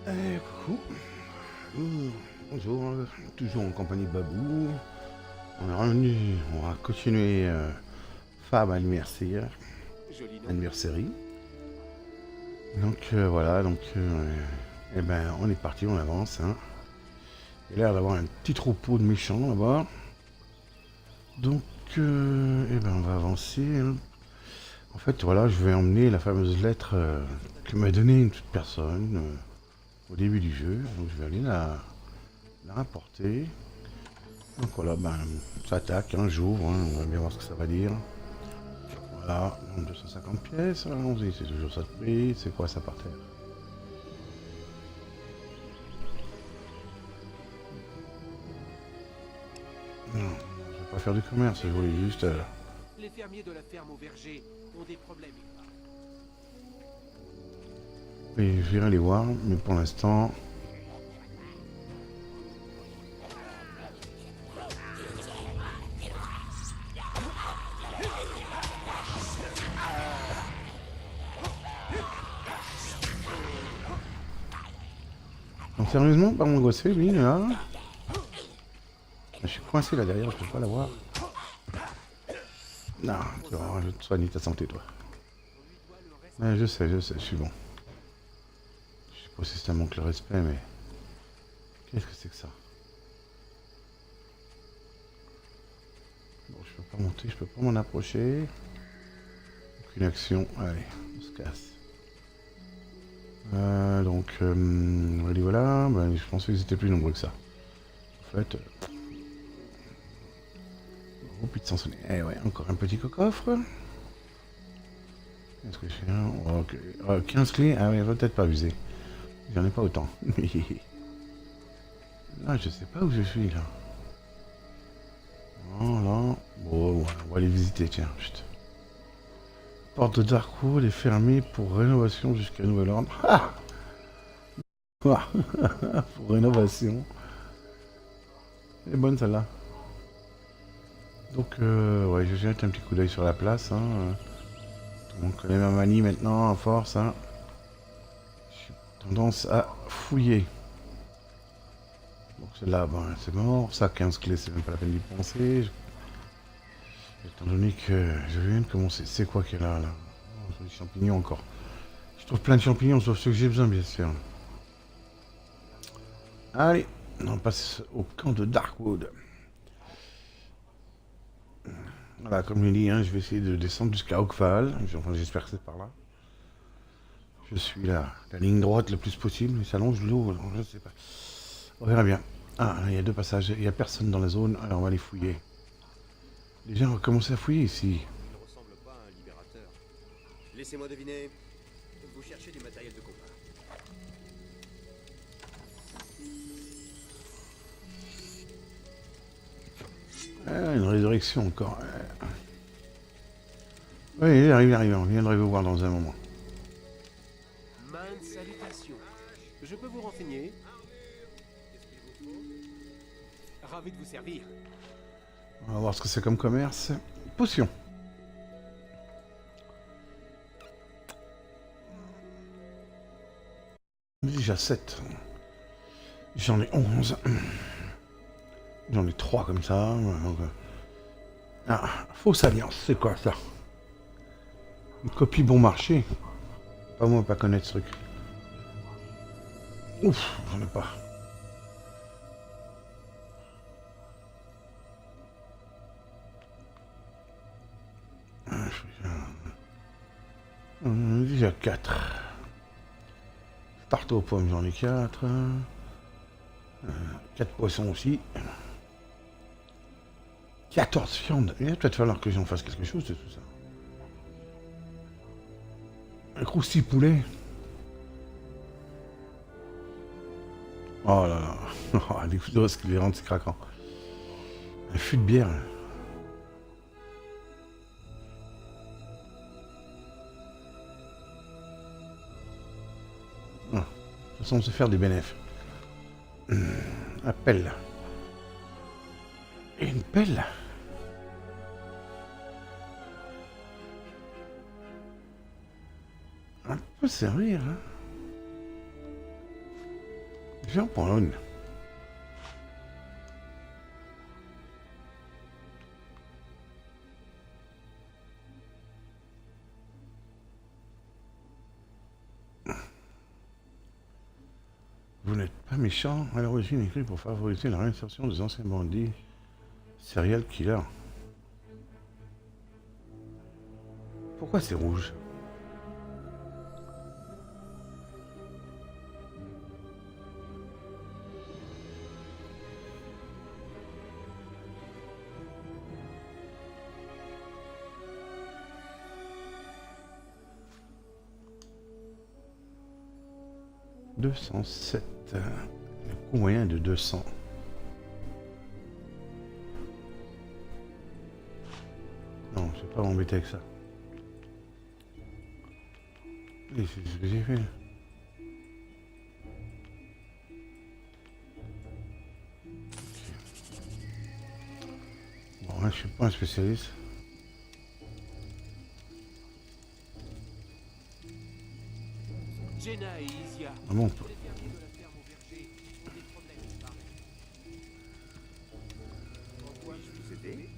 Coucou. Bonjour, toujours en compagnie de Babou. On est revenu, on va continuer Fab anniversaire, Joli nom. anniversary. Donc voilà, donc eh ben on est parti, on avance. Hein. Il a l'air d'avoir un petit troupeau de méchants là-bas. Donc eh ben on va avancer. Hein. En fait voilà, je vais emmener la fameuse lettre que m'a donnée une petite personne au début du jeu. Donc je vais aller la rapporter. Donc voilà, ben, ça attaque, hein, j'ouvre, hein, on va bien voir ce que ça va dire. Voilà, 250 pièces, allons-y, c'est toujours ça de prix, c'est quoi ça par terre? Non, je vais pas faire du commerce, je voulais juste... Les fermiers de la ferme au verger ont des problèmes. Oui, je vais aller voir, mais pour l'instant... Donc sérieusement, pas mon gossé, lui, là. Je suis coincé là derrière, je peux pas l'avoir. Non, tu vas, je vais te soigner ta santé, toi. Ouais, je sais, je suis bon. Je sais pas si ça manque le respect, mais... Qu'est-ce que c'est que ça? Bon, je peux pas monter, je peux pas m'en approcher. Aucune action, allez, on se casse. Donc, voilà, ben, je pensais qu'ils étaient plus nombreux que ça. En fait, oh putain, sonner. Eh ouais, encore un petit coffre. Est-ce que j'ai un... Oh, ok. 15 clés, ah ouais, va peut-être pas abuser. J'en ai pas autant. Là, je sais pas où je suis, là. Voilà. Bon, ouais, on va aller visiter, tiens. Chut. Porte de Darkwood est fermée pour rénovation jusqu'à nouvel ordre. Ah pour rénovation. Elle est bonne, celle-là. Donc, ouais, je jette un petit coup d'œil sur la place. Hein. Tout le monde connaît ma manie maintenant, à force. Hein. J'ai tendance à fouiller. Donc, celle-là, ben, c'est mort. Ça, 15 clés, c'est même pas la peine d'y penser. Étant donné que je viens de commencer. C'est quoi qu'il y a là, oh, des champignons encore. Je trouve plein de champignons, sauf ceux que j'ai besoin, bien sûr. Allez, on passe au camp de Darkwood. Voilà, comme je l'ai dit, hein, je vais essayer de descendre jusqu'à Oakvale. Enfin, j'espère que c'est par là. Je suis là, la ligne droite le plus possible. Il s'allonge l'eau, je ne sais pas. On verra bien. Ah, il y a deux passages. Il n'y a personne dans la zone. Alors on va les fouiller. Les gens ont commencé à fouiller ici. Il ne ressemble pas à un libérateur. Laissez-moi deviner. Vous cherchez du matériel de combat. Ah, une résurrection encore. Oui, il arrive. On viendrait vous voir dans un moment. Maintes salutations. Je peux vous renseigner? Ravi de vous servir. On va voir ce que c'est comme commerce. Potion. Déjà 7. J'en ai 11. J'en ai 3 comme ça. Donc, ah, fausse alliance, c'est quoi ça? Une copie bon marché. Pas moi, pas connaître ce truc. Ouf, j'en ai pas. On en a déjà 4. Tarte aux pommes, j'en ai 4. 4 poissons aussi. 14 viandes. Il va peut-être falloir que j'en fasse quelque chose de tout ça. Un croustille poulet. Oh là là. Oh, des coups de risque, les rendre, c'est craquant. Un fût de bière. Ah, de toute façon, on sait faire des bénéfices. Appelle. Et une pelle. Ça peut servir, hein. Je vais en prendre une. Vous n'êtes pas méchant, à l'origine écrit pour favoriser la réinsertion des anciens bandits serial killers. Pourquoi c'est rouge? « 207. Le coût moyen est de 200. Non, je vais pas m'embêter avec ça. Et c'est ce que j'ai fait. Bon, là, je suis pas un spécialiste. Jenna et Isia. Ah bon, Les fermiers de la ferme au verger ont des problèmes, il paraît. En quoi je vous aider?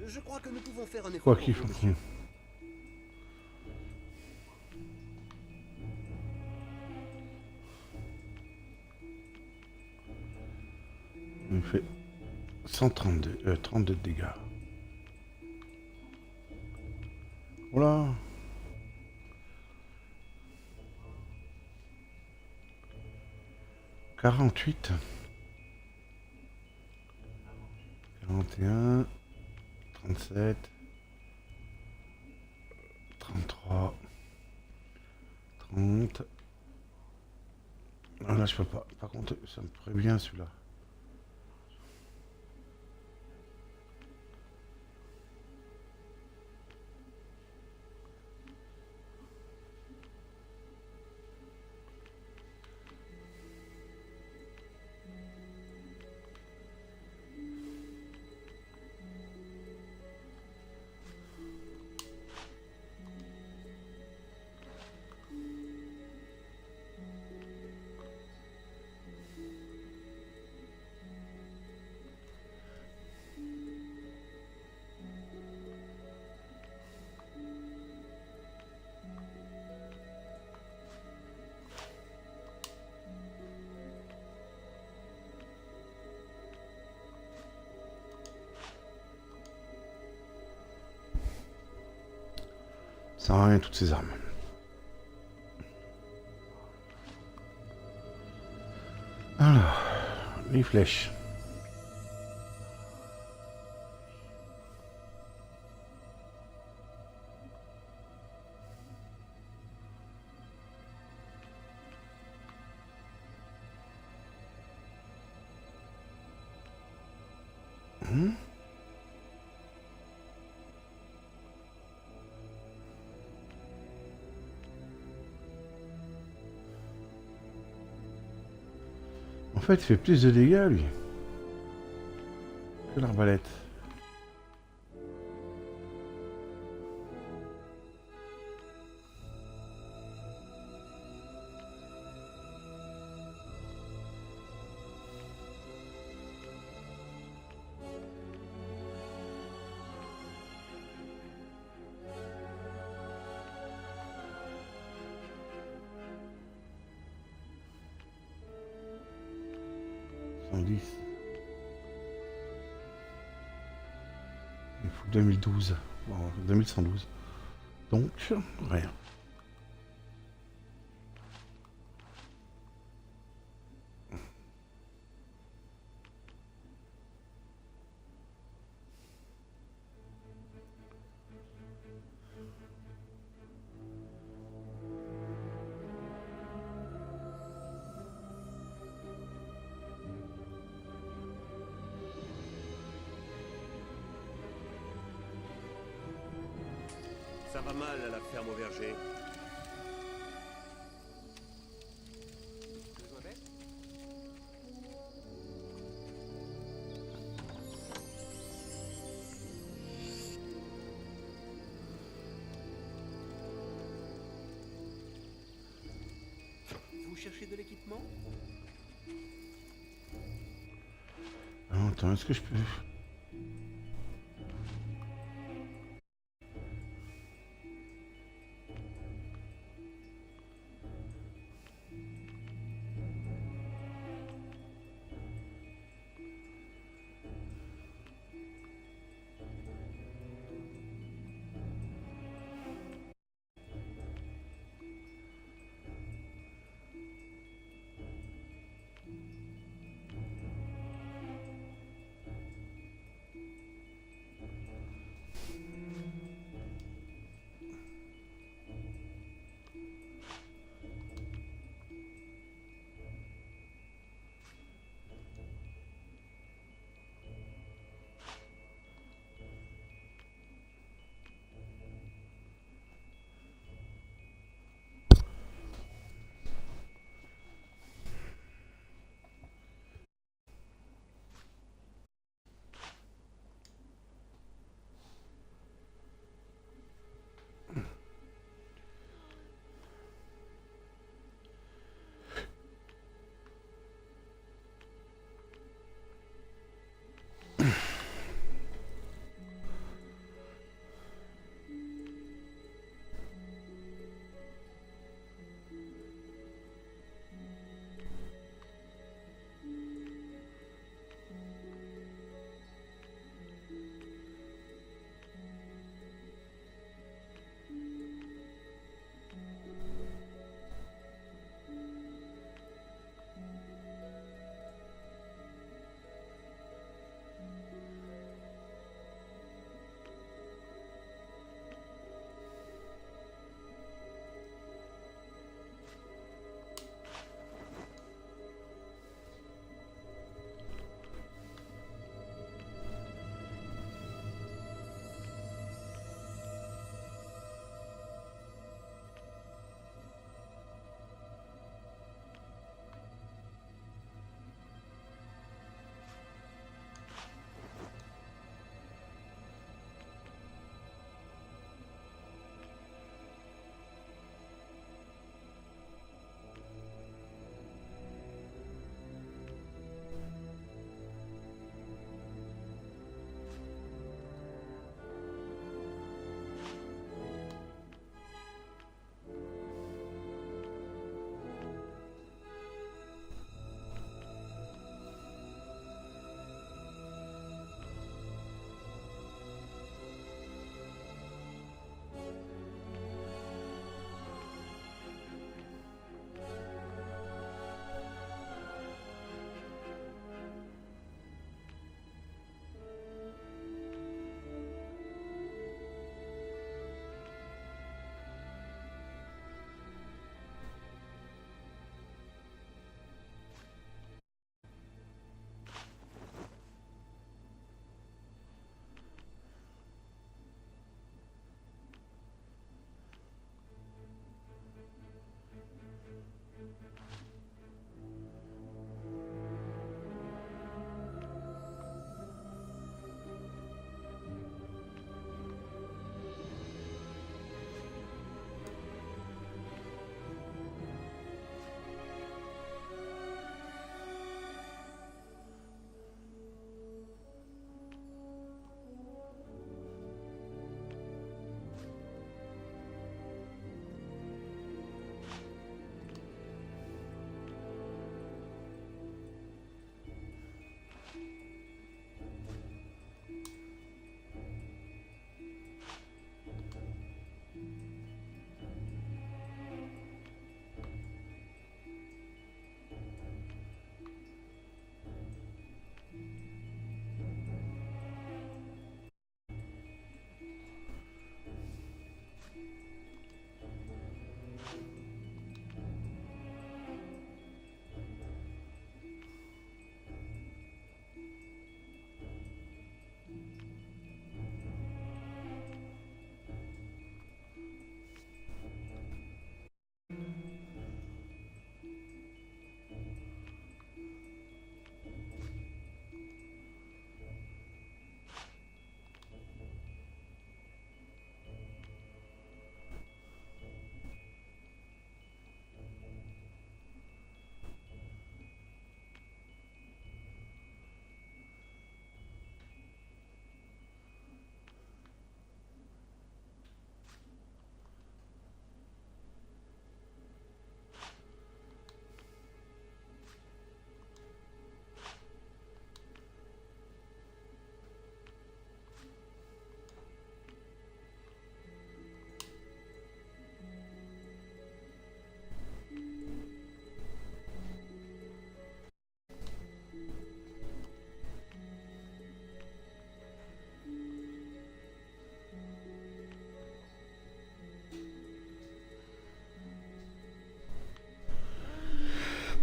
Je crois que nous pouvons faire un effort. quoi pour qu'il vous, faut. monsieur. Il fait 132, 32 dégâts. Voilà. « 48. 41. 37. 33. 30. Ah là, je peux pas. Par contre, ça me ferait bien celui-là. Ça sert à rien toutes ces armes. Alors, les flèches. En fait, il fait plus de dégâts, lui, que l'arbalète. Il faut 2012. Bon, 2112. Donc, rien. Ça va mal à la ferme au verger. Besoin d'aide? cherchez de l'équipement? Ah, attends, est-ce que je peux...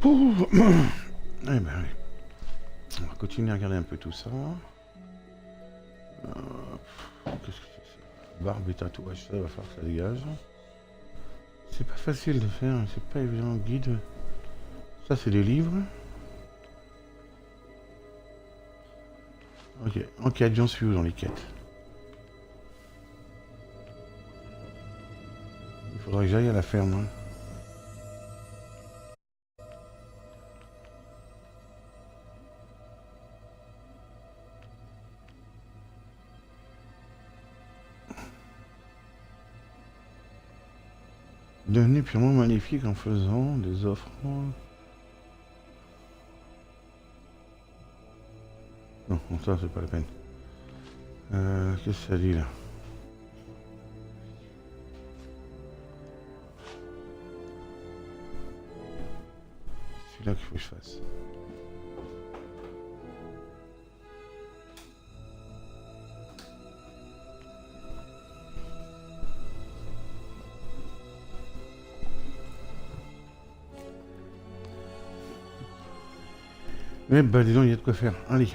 Pouh. Eh ben oui. On va continuer à regarder un peu tout ça. Qu'est-ce que c'est que ça? Barbe et tatouage, ça va falloir que ça dégage. C'est pas facile de faire, c'est pas évident. Guide. Ça c'est des livres. Ok, enquête, j'en suis où dans les quêtes? Il faudrait que j'aille à la ferme. Hein. Devenez purement maléfique en faisant des offres. Non, ça c'est pas la peine. Qu'est-ce que ça dit là? C'est là qu'il faut que je fasse. Eh ben dis donc, il y a de quoi faire. Allez.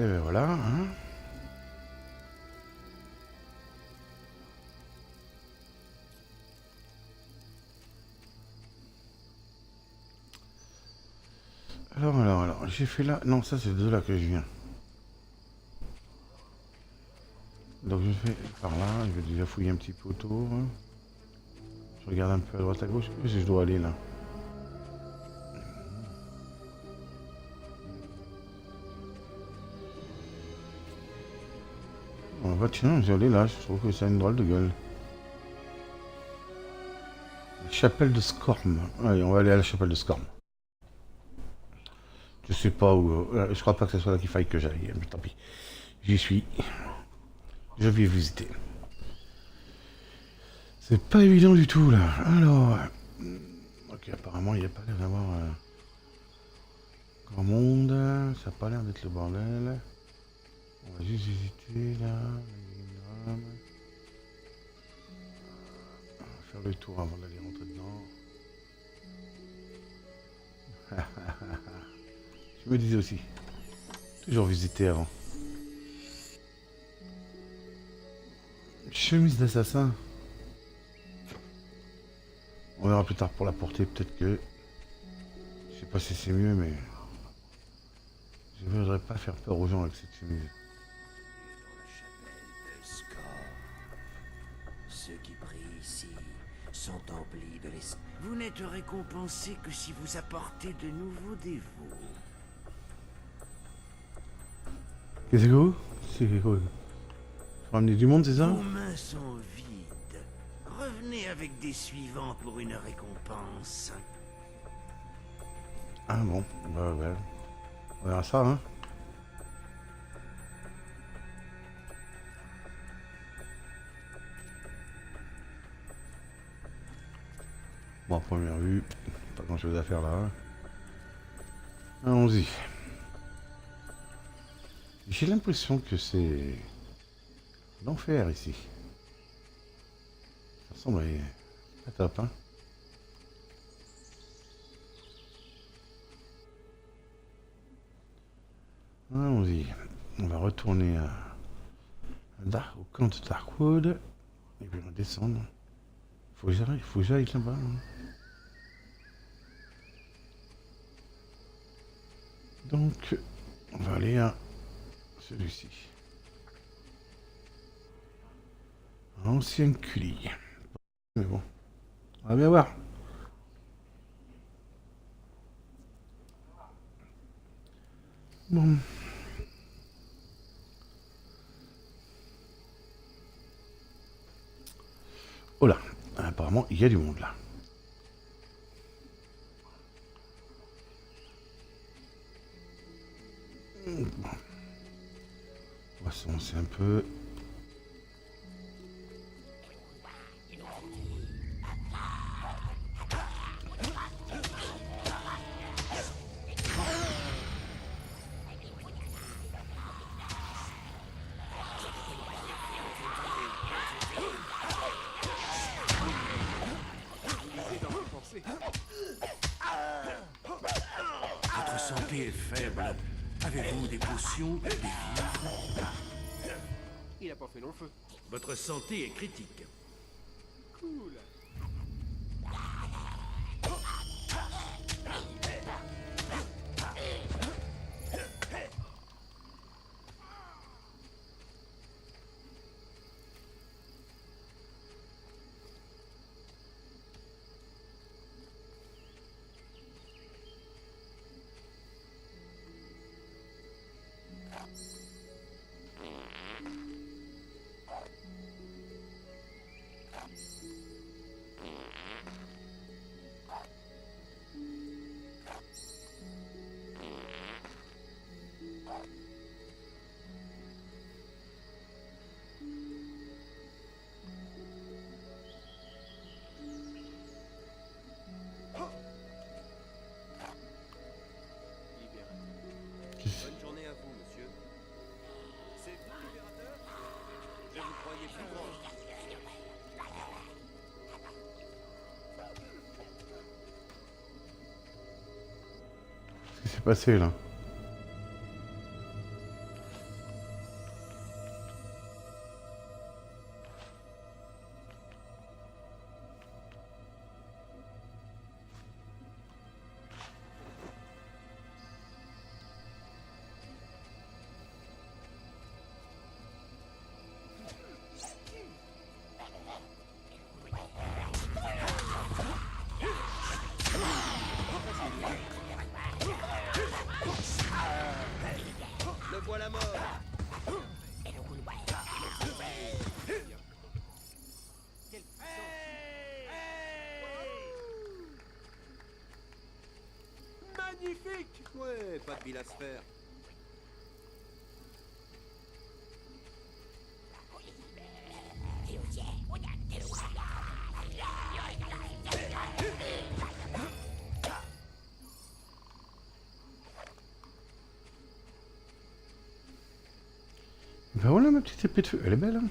Et ben voilà. Hein. Alors, j'ai fait là... Non, ça c'est de là que je viens. Donc je fais par là, je vais déjà fouiller un petit peu autour. Je regarde un peu à droite à gauche, où est-ce que je dois aller là? Oh, bah tiens, j'ai allé là, je trouve que ça a une drôle de gueule. La chapelle de Scorm. Allez, on va aller à la chapelle de Scorm. Je sais pas où. Je crois pas que ce soit là qu'il faille que j'aille, mais tant pis. J'y suis. Je vais visiter. C'est pas évident du tout là. Alors. Ok, apparemment il n'y a pas l'air d'avoir grand monde. Ça n'a pas l'air d'être le bordel. On va juste visiter là. On va faire le tour avant d'aller rentrer dedans. Je me disais aussi. Toujours visiter avant. Chemise d'assassin. On verra plus tard pour la porter, peut-être que... Je sais pas si c'est mieux, mais... Je ne voudrais pas faire peur aux gens avec cette chemise. Dans la chapelle de Scorn, ceux qui prient ici sont emplis de l'esprit. Vous n'êtes récompensé que si vous apportez de nouveaux dévots. Qu'est-ce que c'est quoi? Faut ramener du monde, c'est ça? Vos mains sont vides. Revenez avec des suivants pour une récompense. Ah bon, bah ouais. On verra ça, hein. Bon, à première vue, pas grand chose à faire là. Allons-y. J'ai l'impression que c'est l'enfer ici. Ça ressemble à pas top, hein. Allons-y. On va retourner au camp de Darkwood. Et puis on va descendre. Faut que j'aille là-bas. Hein. Donc, on va aller à celui-ci. Ancienne culie. Mais bon, on va bien voir. Bon. Oh là, apparemment il y a du monde là. On va s'avancer un peu. est faible. Avez-vous des potions, des vivres? Il a pas fait long feu. Votre santé est critique. Cool. Bonne journée à vous, monsieur. C'est vous, libérateur? Je vous croyais plus grand. Qu'est-ce qui s'est passé là? Le voilà mort. Quelle puissance. Magnifique. Ouais, pas de bile à se faire. Ben voilà ma petite épée de feu, elle est belle hein.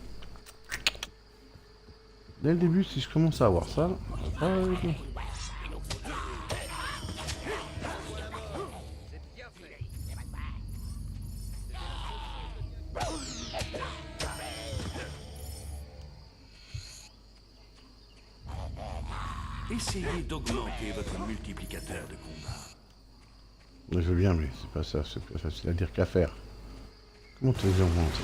Dès le début, si je commence à avoir ça, bon. Essayez d'augmenter votre multiplicateur de combat. Je veux bien, mais c'est pas ça, c'est plus facile à dire qu'à faire. Comment tu les augmentes?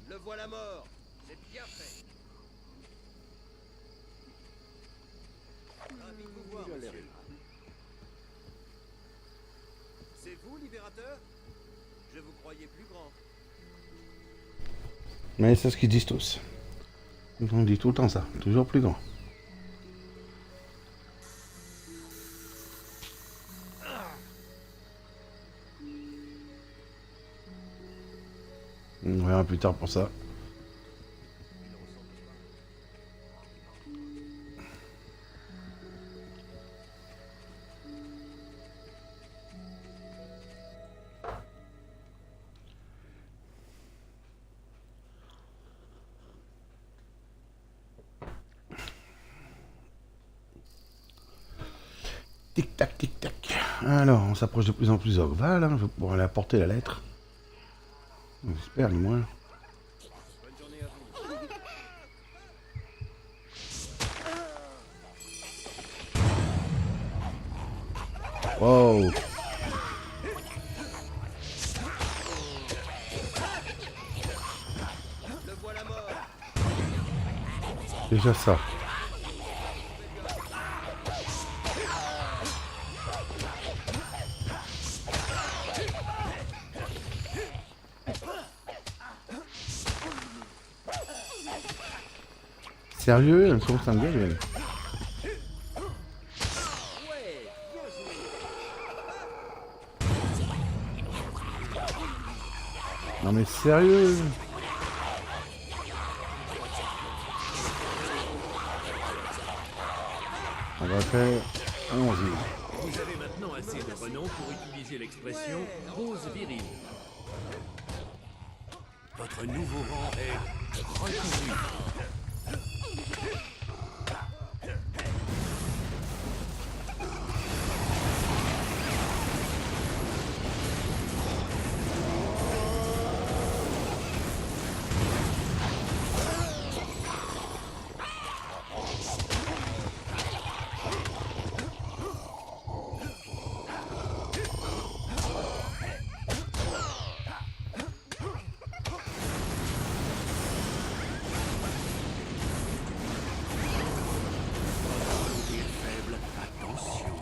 Le voilà mort. C'est bien fait. Ravi de vous voir, monsieur. C'est vous, libérateur? Je vous croyais plus grand. Mais c'est ce qu'ils disent tous. On dit tout le temps ça, toujours plus grand. On verra plus tard pour ça. Tic-tac, tic-tac. Alors, on s'approche de plus en plus d'Orval. Hein. Je vais pouvoir aller apporter la lettre. J'espère, du moins. Bonne journée à vous. Wow. Le voilà mort. Déjà ça. Sérieux, elles sont cinglées, elles. Non mais sérieux? On va faire... Allons-y. Vous avez maintenant assez de renom pour utiliser l'expression pose virile. Votre nouveau rang est reconduit. Faible, attention.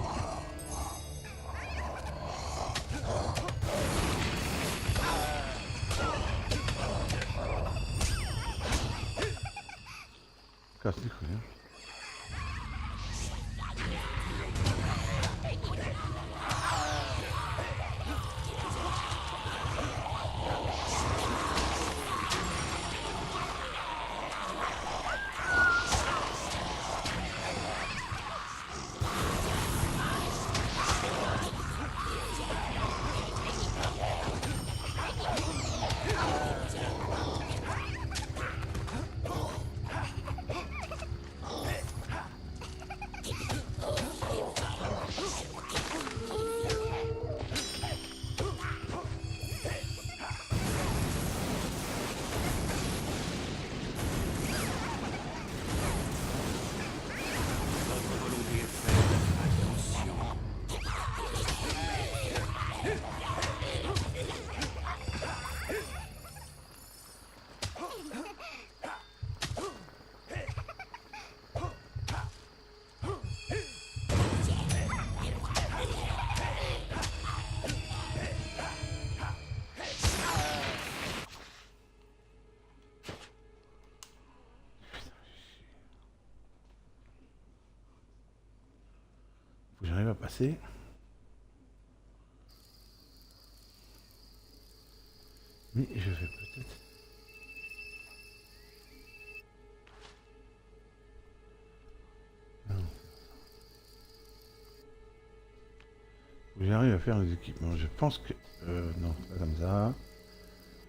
Casse les couilles, hein. Votre volonté est faible, attention. Faut que j'arrive à passer. Mais je vais peut-être... Non. Faut que j'arrive à faire les équipements. Je pense que... non, pas comme ça.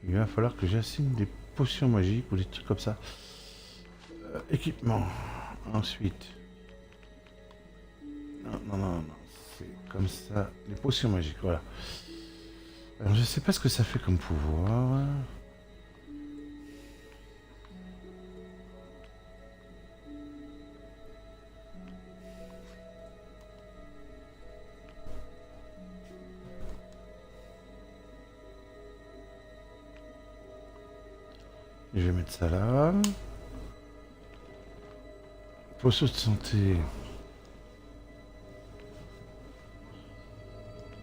Il va falloir que j'assigne des potions magiques ou des trucs comme ça. Équipement. Ensuite... Non, non, non, non. C'est comme ça. Les potions magiques, voilà. Alors, je sais pas ce que ça fait comme pouvoir. Je vais mettre ça là. Potion de santé.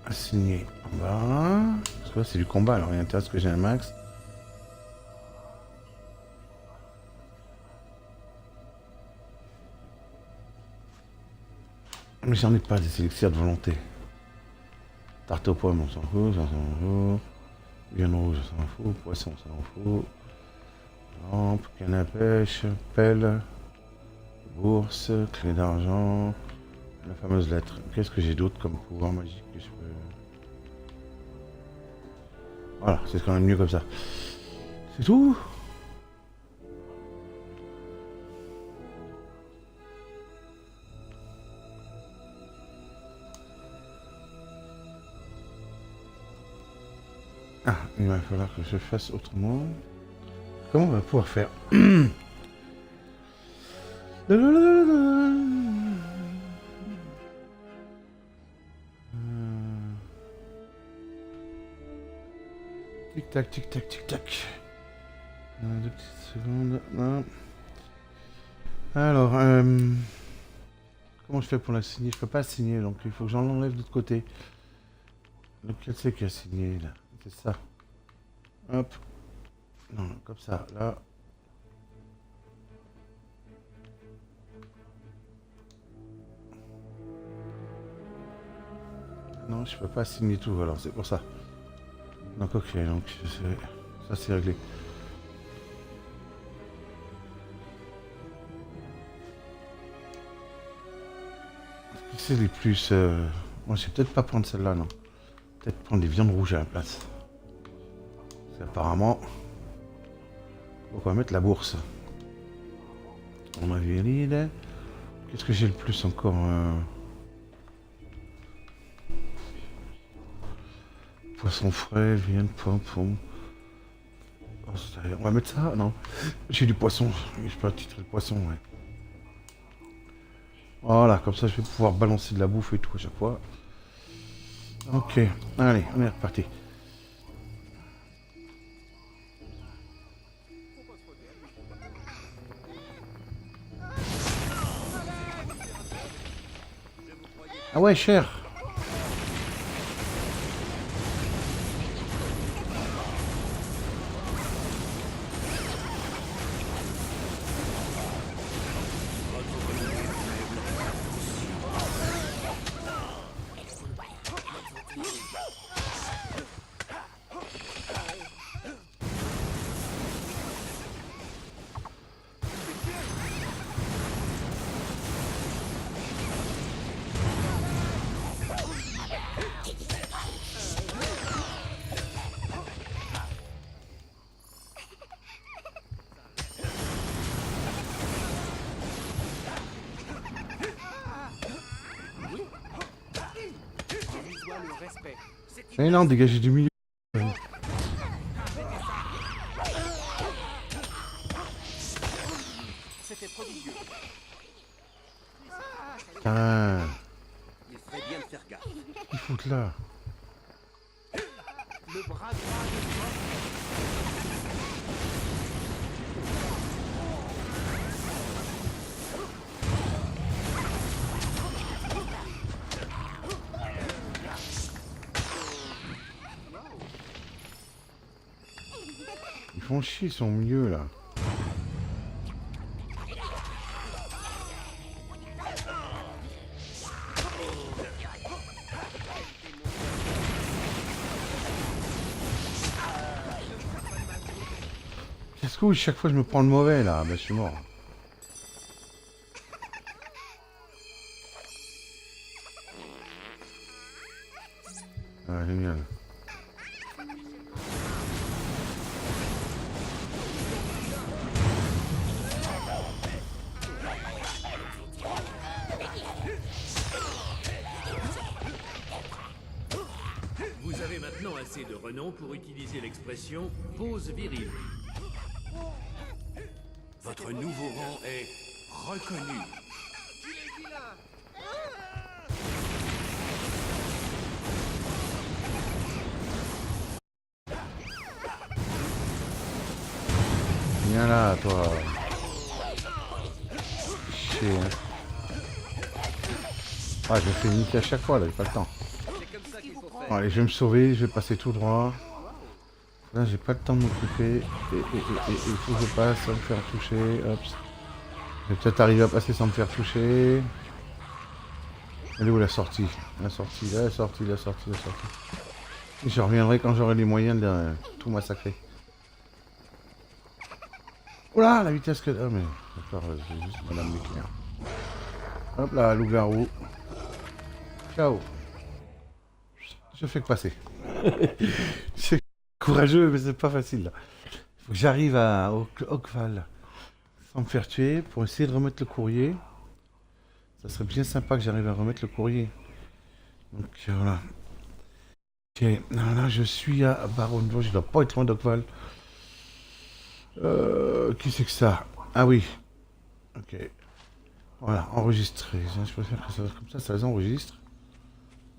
Assigné en bas. Parce que là c'est du combat, alors il intéresse que j'ai un max. Mais j'en ai pas des élixirs de volonté. Tarte aux pommes, on s'en fout, ça on s'en fout. Viande rouge, on s'en fout. Poisson, on s'en fout. Lampe, canne à pêche, pelle, bourse, clé d'argent, la fameuse lettre. Qu'est-ce que j'ai d'autre comme pouvoir magique que je peux... Voilà, c'est quand même mieux comme ça. C'est tout. Ah, il va falloir que je fasse autrement. Comment on va pouvoir faire? Tic tac, tic tac, tic tac. Deux petites secondes. Non. Alors, comment je fais pour la signer? Je peux pas signer, donc il faut que j'en enlève de l'autre côté. Lequel c'est qui a signé là? C'est ça. Hop. Non, comme ça, là. Non, je peux pas signer tout, alors c'est pour ça. Donc ok, donc Ça c'est réglé. C'est les plus... Moi je vais peut-être pas prendre celle-là, non. Peut-être prendre des viandes rouges à la place. Parce qu'apparemment... On va mettre la bourse. On a viril. Qu'est-ce que j'ai le plus encore Poisson frais, viande, pomme. Oh, on va mettre ça, non. J'ai du poisson. Je peux titrer le poisson, ouais. Voilà, comme ça je vais pouvoir balancer de la bouffe et tout à chaque fois. Ok, allez, on est reparti. Ah ouais, cher. Le respect. Mais non, dégagez du milieu. C'était prodigieux. Putain, Il ferait bien de faire gaffe. ils foutent là. Le bras droit de Ils font chier, ils sont mieux là. Qu'est-ce que chaque fois je me prends le mauvais là? Bah je suis mort. Ah génial. Vous avez maintenant assez de renom pour utiliser l'expression pose virile. Votre nouveau rang est reconnu. Viens là, toi. Chier, hein. Ah, je me fais niquer à chaque fois, là, j'ai pas le temps. C'est comme ça qu'il faut faire. Bon, allez, je vais me sauver, je vais passer tout droit. Là, j'ai pas le temps de m'occuper. Et il faut que je passe sans me faire toucher. Hop. Je vais peut-être arriver à passer sans me faire toucher. Elle est où la sortie? La sortie, la sortie, la sortie, la sortie. Et je reviendrai quand j'aurai les moyens de tout massacrer. Oula, la vitesse que... Ah mais... D'accord, c'est juste Madame Leclerc. Hop là, loup-garou. Ciao. Je fais que passer. C'est courageux, mais c'est pas facile. Là. Faut que j'arrive à Oakval sans me faire tuer pour essayer de remettre le courrier. Ça serait bien sympa que j'arrive à remettre le courrier. Donc voilà. Ok, là je suis à Baron. Je dois pas être loin d'Oakval. Qui c'est que ça? Ah oui. Ok. Voilà, enregistrer. Je préfère que ça comme ça les enregistre.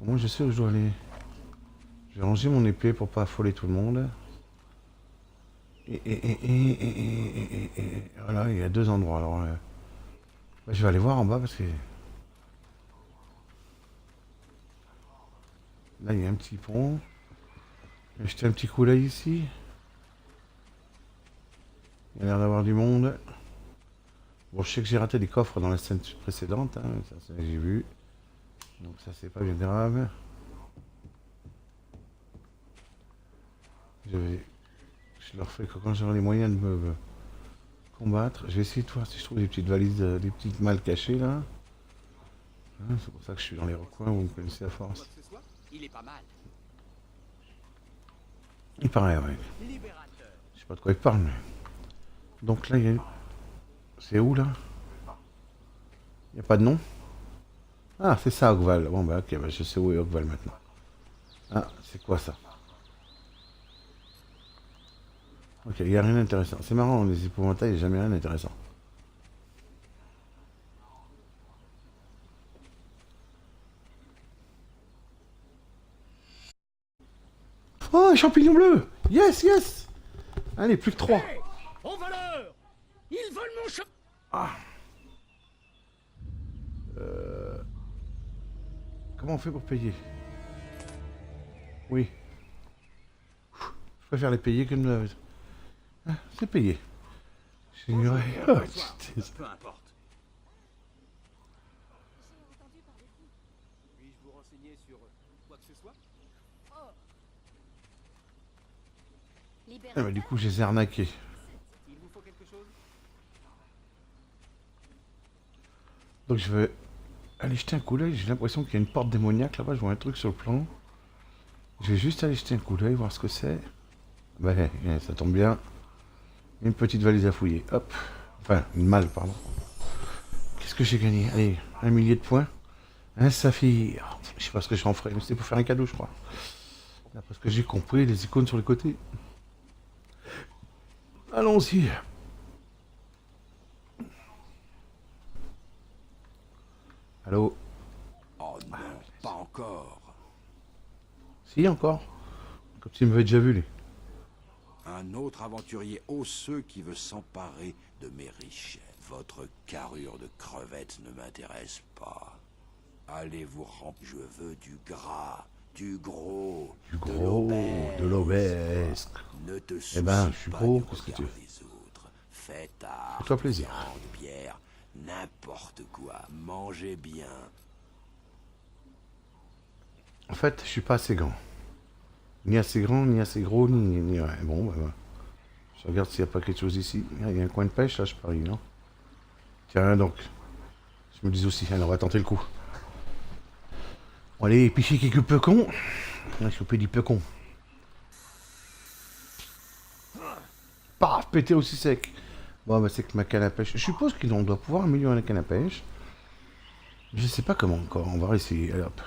Au moins je sais où je dois aller. Je vais ranger mon épée pour pas affoler tout le monde. Et voilà, il y a deux endroits. Alors, bah, je vais aller voir en bas parce que là il y a un petit pont. Je vais jeter un petit coup d'œil ici. Il y a l'air d'avoir du monde. Bon, je sais que j'ai raté des coffres dans la scène précédente, hein, ça j'ai vu. Donc ça c'est pas bien grave. Je vais Je leur fais quand j'aurai les moyens de me combattre. Je vais essayer de voir si je trouve des petites valises, des petites malles cachées là. Hein, c'est pour ça que je suis dans les recoins, vous me connaissez à force. Quoi que ce soit, il est pas mal. Il paraît, ouais. Libérateur. Je sais pas de quoi il parle, mais... Donc là, il y a... C'est où, là? Il n'y a pas de nom? Ah, c'est ça, Ogval. Bon, bah, ok, bah, je sais où est Ogval, maintenant. Ah, c'est quoi, ça? Ok, il n'y a rien d'intéressant. C'est marrant, les épouvantails, il n'y a jamais rien d'intéressant. Oh, un champignon bleu! Yes, yes! Allez, plus que 3. Au voleur! Ils volent mon chat! Comment on fait pour payer? Oui. Je préfère les payer que de me... Ah, c'est payé. J'ignorais. Oh, putain. Peu importe. Puis-je vous renseigner sur quoi que ce soit? Ah, bah, du coup, je les ai arnaqués. Il vous faut quelque chose? Donc je vais aller jeter un coup d'œil. J'ai l'impression qu'il y a une porte démoniaque là-bas. Je vois un truc sur le plan. Je vais juste aller jeter un coup d'œil, voir ce que c'est. Bah, ça tombe bien. Une petite valise à fouiller. Hop. Enfin, une malle, pardon. Qu'est-ce que j'ai gagné? Allez, 1 millier de points. Un saphir. Je sais pas ce que j'en ferai, mais c'était pour faire un cadeau, je crois. D'après ce que j'ai compris, les icônes sur les côtés. Allons-y. Allô? Oh non, pas encore. Si, encore. Comme s'il m'avait déjà vu, lui. Un autre aventurier osseux qui veut s'emparer de mes richesses. Votre carrure de crevette ne m'intéresse pas. Allez vous remplir. Je veux du gras, du gros, Du gros, de l'obèse. Ne te soucie Eh ben, je suis pas gros, du qu'est-ce que regard tu veux? des autres. Faites art, Fais-toi plaisir. viande, bière, n'importe quoi. Mangez bien. En fait, je suis pas assez grand. Ni assez grand, ni assez gros, ni... Ouais, bon, bah, voilà. Je regarde s'il n'y a pas quelque chose ici. Il y a un coin de pêche, là, je parie, non? Tiens, donc. Je me dis aussi, allez, on va tenter le coup. On va aller picher quelques pecons. On va choper du pecon. Paf, pété aussi sec. Bon, bah, c'est que ma canne à pêche. Je suppose qu'on doit pouvoir améliorer la canne à pêche. Je sais pas comment encore. On va essayer. Allez, hop.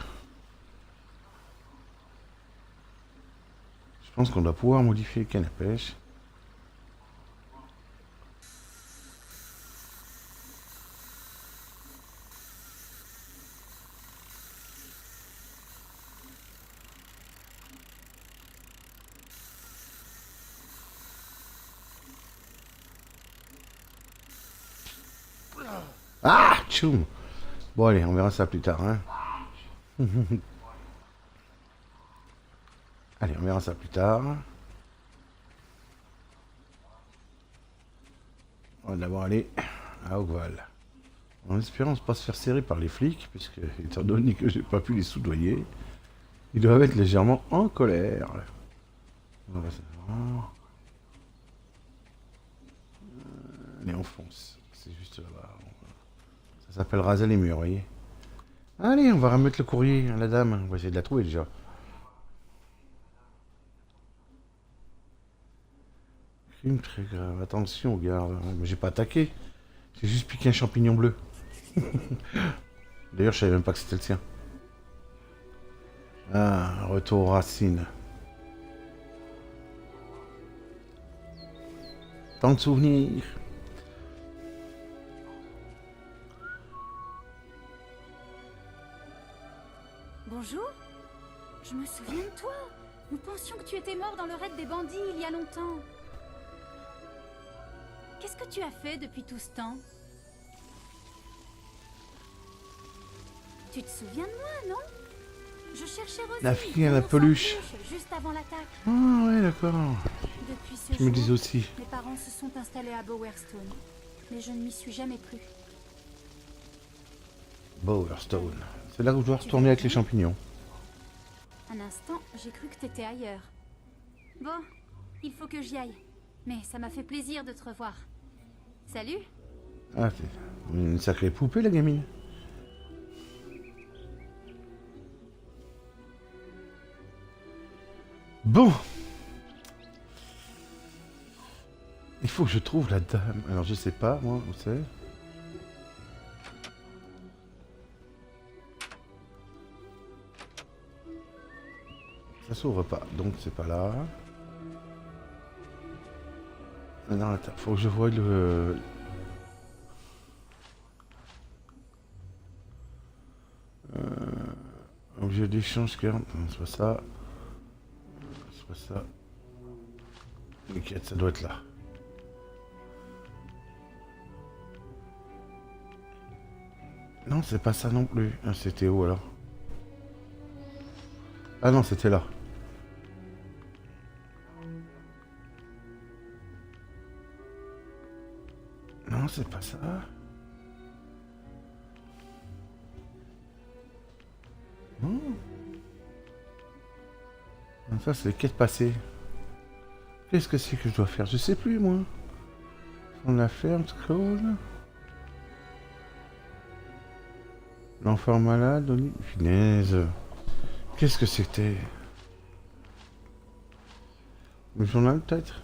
Je pense qu'on doit pouvoir modifier le canne à pêche. Ah, tchoum. Bon, allez, on verra ça plus tard, hein. Allez, on verra ça plus tard. On va d'abord aller à Ogval. En espérant ne pas se faire serrer par les flics, puisque, étant donné que j'ai pas pu les soudoyer, ils doivent être légèrement en colère. On va savoir. Allez, on fonce. C'est juste là-bas. Ça s'appelle raser les murs, vous voyez. Allez, on va remettre le courrier à la dame. On va essayer de la trouver déjà. Crime très grave. Attention, garde. Mais j'ai pas attaqué. J'ai juste piqué un champignon bleu. D'ailleurs, je savais même pas que c'était le sien. Ah, retour aux racines. Tant de souvenirs. Bonjour. Je me souviens de toi. Nous pensions que tu étais mort dans le raid des bandits il y a longtemps. Qu'est-ce que tu as fait depuis tout ce temps? Tu te souviens de moi, non? Je cherchais Rosie. La fille à la peluche. Juste avant l'attaque. Ah ouais, d'accord. Depuis ce Je me jour, dis aussi. mes parents se sont installés à Bowerstone. Mais je ne m'y suis jamais plus. Bowerstone. C'est là où je dois retourner avec les champignons. Un instant, j'ai cru que t'étais ailleurs. Bon, il faut que j'y aille. Mais ça m'a fait plaisir de te revoir. Salut. Ah, c'est une sacrée poupée, la gamine. Bon. Il faut que je trouve la dame. Alors, je sais pas, moi, où c'est. Ça s'ouvre pas, donc c'est pas là. Non, attends, faut que je voie le... Objet d'échange, non, c'est pas ça. C'est pas ça. Ok, ça doit être là. Non, c'est pas ça non plus. Ah, c'était où alors? Ah non, c'était là. Non, c'est pas ça. Non. Non, ça, c'est les quêtes passées. Qu'est-ce que c'est que je dois faire? Je sais plus, moi. On la ferme, scroll. L'enfant malade, Oli... Punaise. Qu'est-ce que c'était? Le journal, peut-être?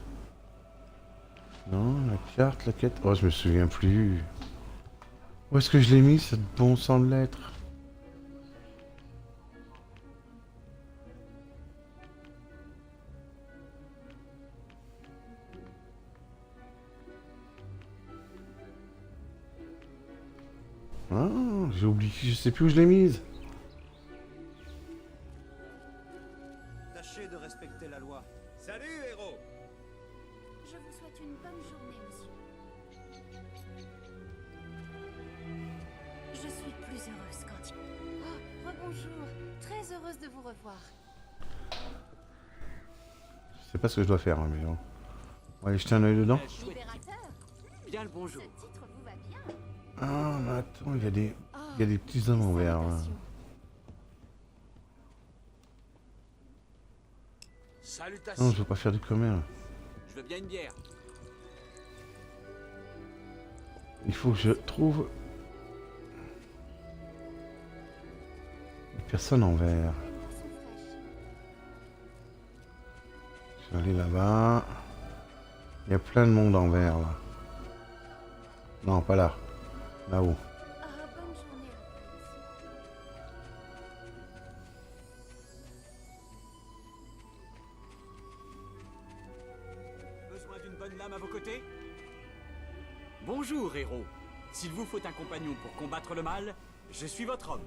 Non, la carte, la quête... Oh, je me souviens plus. Où est-ce que je l'ai mis, cette bon sang de lettres? Ah, j'ai oublié, je sais plus où je l'ai mise. Tâchez de respecter la loi. Salut, héros! Je vous souhaite une bonne journée, monsieur. Je suis plus heureuse quand il... Oh, rebonjour. Très heureuse de vous revoir. Je sais pas ce que je dois faire, hein, mais bon. On va aller jeter un œil dedans. Libérateur, Bien le bonjour. ce titre vous va bien. Ah, mais attends, il y a des petits hommes en verre, là. Salutations. Non, je veux pas faire du commun. Je veux bien une bière. Il faut que je trouve... Une personne en verre. Je vais aller là-bas. Il y a plein de monde en verre, là. Non, pas là. Là-haut. Ah, bonne journée. Besoin d'une bonne lame à vos côtés? Bonjour, héros. S'il vous faut un compagnon pour combattre le mal, je suis votre homme.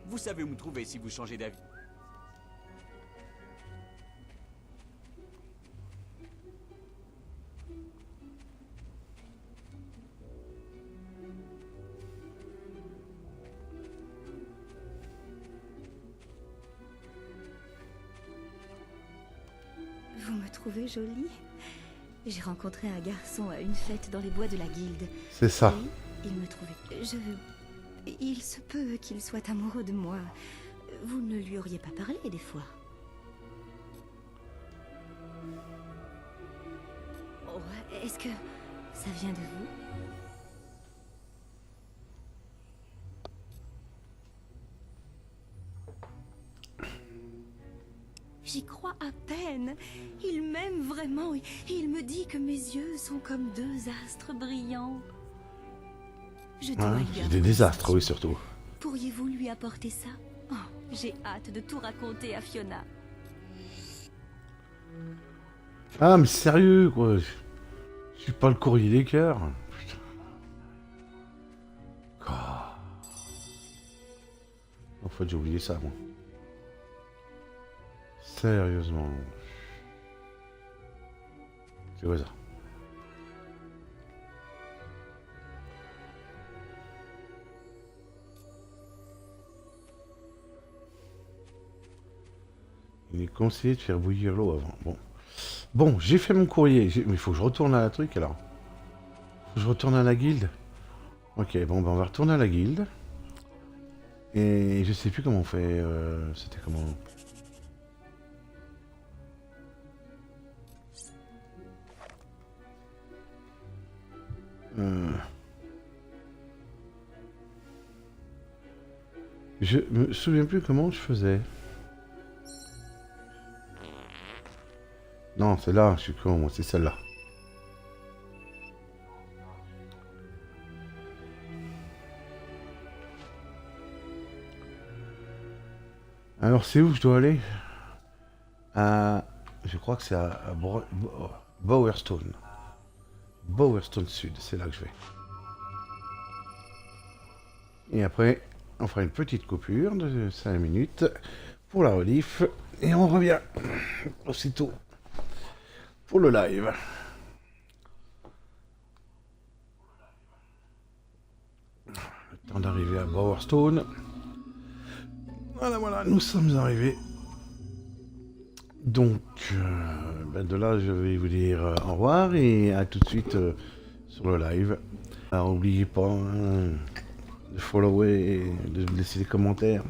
Vous savez où me trouver si vous changez d'avis. Vous me trouvez jolie? J'ai rencontré un garçon à une fête dans les bois de la guilde. C'est ça. Et il me trouvait... Il se peut qu'il soit amoureux de moi. Vous ne lui auriez pas parlé des fois? Oh, est-ce que ça vient de vous? J'y crois à peine. Il m'aime vraiment et il me dit que mes yeux sont comme deux astres brillants. Je dois Hein, lui c'est avouer des désastres, ça. oui, surtout. Pourriez-vous lui apporter ça? Oh, j'ai hâte de tout raconter à Fiona. Ah, mais sérieux, quoi. Je suis pas le courrier des cœurs. Putain. Ah. En fait, j'ai oublié ça, moi. Sérieusement. C'est quoi ça? Il est conseillé de faire bouillir l'eau avant. Bon. Bon, j'ai fait mon courrier. Mais il faut que je retourne à la truc alors. Faut que je retourne à la guilde. Ok, bon, ben on va retourner à la guilde. Et je sais plus comment on fait. C'était comment? Je me souviens plus comment je faisais. Non, c'est là, je suis con, c'est celle-là. Alors, c'est où je dois aller? Je crois que c'est à Bowerstone. Bowerstone Sud, c'est là que je vais. Et après, on fera une petite coupure de 5 minutes pour la relief. Et on revient aussitôt pour le live. Le temps d'arriver à Bowerstone. Voilà, nous sommes arrivés. Donc, de là, je vais vous dire au revoir et à tout de suite sur le live. Alors, n'oubliez pas de follower et de laisser des commentaires.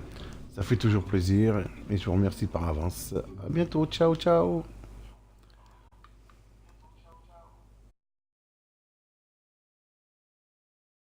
Ça fait toujours plaisir et je vous remercie par avance. À bientôt, ciao, ciao.